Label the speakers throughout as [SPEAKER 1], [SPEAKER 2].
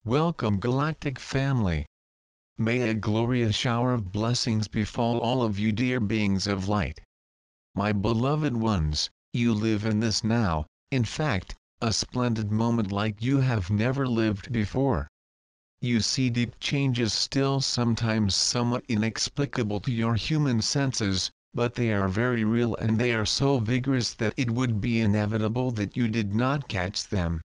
[SPEAKER 1] Welcome, Galactic family. May a glorious shower of blessings befall all of you, dear beings of light. My beloved ones, you live in this now, in fact, a splendid moment like you have never lived before. You see deep changes still sometimes somewhat inexplicable to your human senses, but they are very real and they are so vigorous that it would be inevitable that you did not catch them.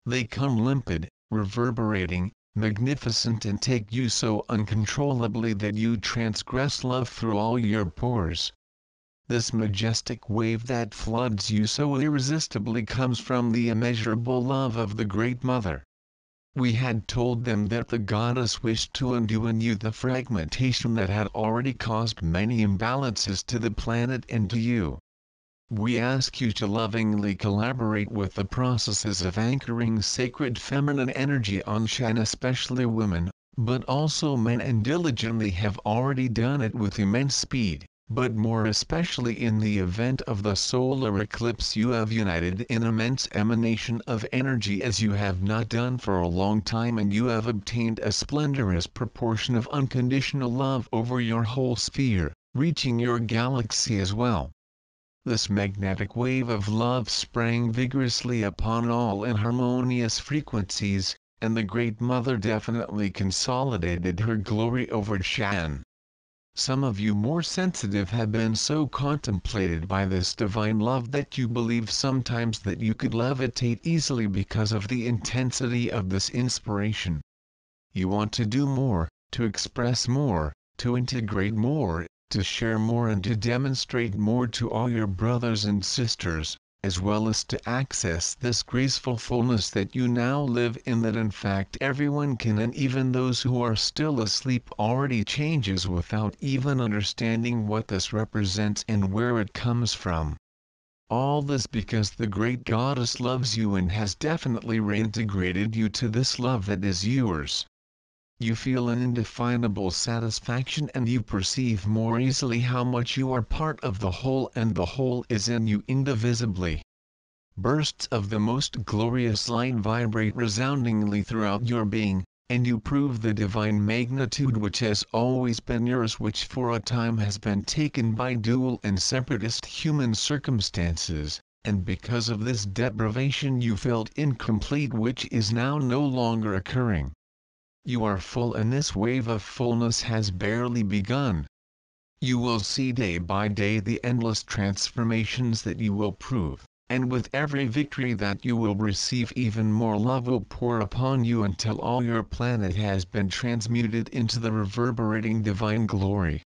[SPEAKER 1] They come limpid, reverberating, magnificent, and take you so uncontrollably that you transgress love through all your pores. This majestic wave that floods you so irresistibly comes from the immeasurable love of the Great Mother. We had told them that the goddess wished to undo in you the fragmentation that had already caused many imbalances to the planet and to you. We ask you to lovingly collaborate with the processes of anchoring sacred feminine energy on Shan, especially women, but also men, and diligently have already done it with immense speed, but more especially in the event of the solar eclipse you have united in immense emanation of energy as you have not done for a long time, and you have obtained a splendorous proportion of unconditional love over your whole sphere, reaching your galaxy as well. This magnetic wave of love sprang vigorously upon all in harmonious frequencies, and the Great Mother definitely consolidated her glory over Shan. Some of you more sensitive have been so contemplated by this divine love that you believe sometimes that you could levitate easily because of the intensity of this inspiration. You want to do more, to express more, to integrate more, to share more, and to demonstrate more to all your brothers and sisters, as well as to access this graceful fullness that you now live in, that in fact everyone can, and even those who are still asleep already changes without even understanding what this represents and where it comes from. All this because the great goddess loves you and has definitely reintegrated you to this love that is yours. You feel an indefinable satisfaction and you perceive more easily how much you are part of the whole and the whole is in you indivisibly. Bursts of the most glorious light vibrate resoundingly throughout your being, and you prove the divine magnitude which has always been yours, which for a time has been taken by dual and separatist human circumstances, and because of this deprivation you felt incomplete, which is now no longer occurring. You are full, and this wave of fullness has barely begun. You will see day by day the endless transformations that you will prove, and with every victory that you will receive, even more love will pour upon you until all your planet has been transmuted into the reverberating divine glory.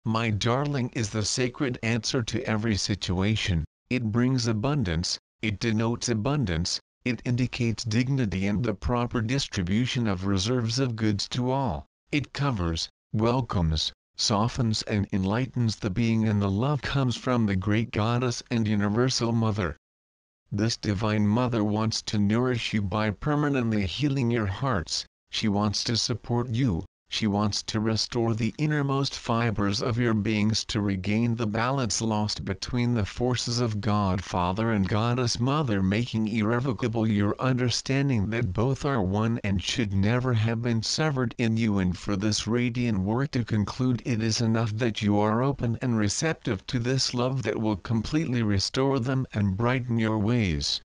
[SPEAKER 1] My darling is the sacred answer to every situation. It brings abundance, it denotes abundance, it indicates dignity and the proper distribution of reserves of goods to all. It covers, welcomes, softens and enlightens the being, and the love comes from the great goddess and universal mother. This divine mother wants to nourish you by permanently healing your hearts. She wants to support you. She wants to restore the innermost fibers of your beings to regain the balance lost between the forces of God Father and Goddess Mother, making irrevocable your understanding that both are one and should never have been severed in you. And for this radiant work to conclude, it is enough that you are open and receptive to this love that will completely restore them and brighten your ways.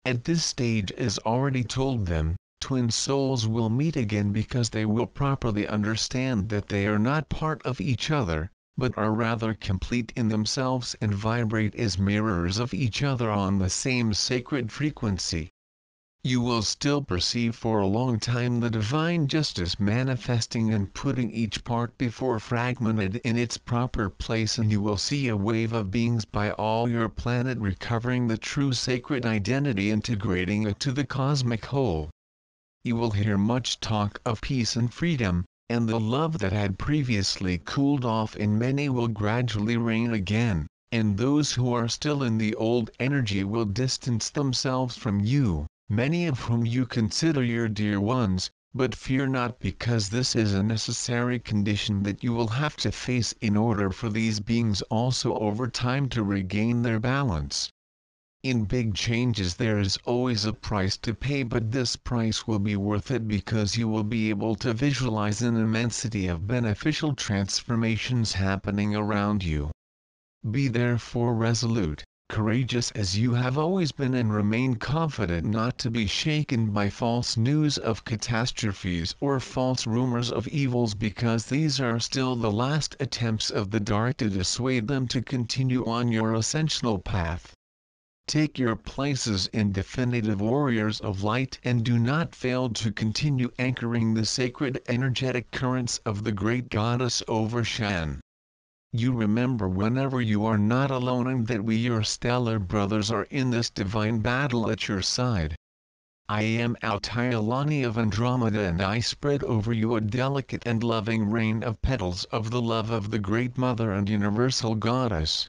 [SPEAKER 1] At this stage, as already told them, twin souls will meet again because they will properly understand that they are not part of each other, but are rather complete in themselves and vibrate as mirrors of each other on the same sacred frequency. You will still perceive for a long time the divine justice manifesting and putting each part before fragmented in its proper place, and you will see a wave of beings by all your planet recovering the true sacred identity, integrating it to the cosmic whole. You will hear much talk of peace and freedom, and the love that had previously cooled off in many will gradually reign again, and those who are still in the old energy will distance themselves from you, many of whom you consider your dear ones, but fear not, because this is a necessary condition that you will have to face in order for these beings also over time to regain their balance. In big changes there is always a price to pay, but this price will be worth it because you will be able to visualize an immensity of beneficial transformations happening around you. Be therefore resolute, courageous as you have always been, and remain confident not to be shaken by false news of catastrophes or false rumors of evils, because these are still the last attempts of the dark to dissuade them to continue on your ascensional path. Take your places in definitive warriors of light, and do not fail to continue anchoring the sacred energetic currents of the great goddess over Shan. You remember whenever you are not alone, and that we, your stellar brothers, are in this divine battle at your side. I am Altailani of Andromeda, and I spread over you a delicate and loving rain of petals of the love of the Great Mother and Universal Goddess.